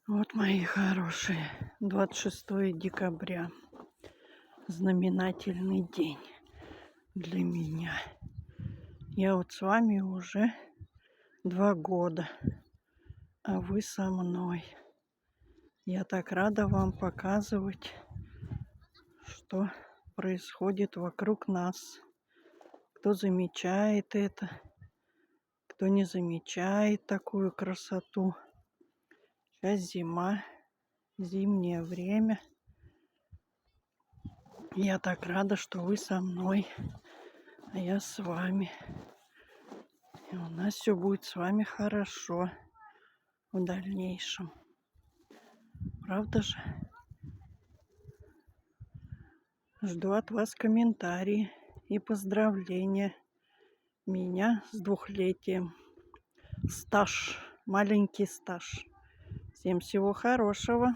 Вот, мои хорошие, 26 декабря. Знаменательный день для меня. Я вот с вами уже 2 года, а вы со мной. Я так рада вам показывать, что происходит вокруг нас. Кто замечает это, кто не замечает такую красоту. Сейчас зима, зимнее время. Я так рада, что вы со мной, а я с вами. И у нас все будет с вами хорошо в дальнейшем. Правда же? Жду от вас комментарии и поздравления меня с 2-летием. Стаж, маленький стаж. Всем всего хорошего.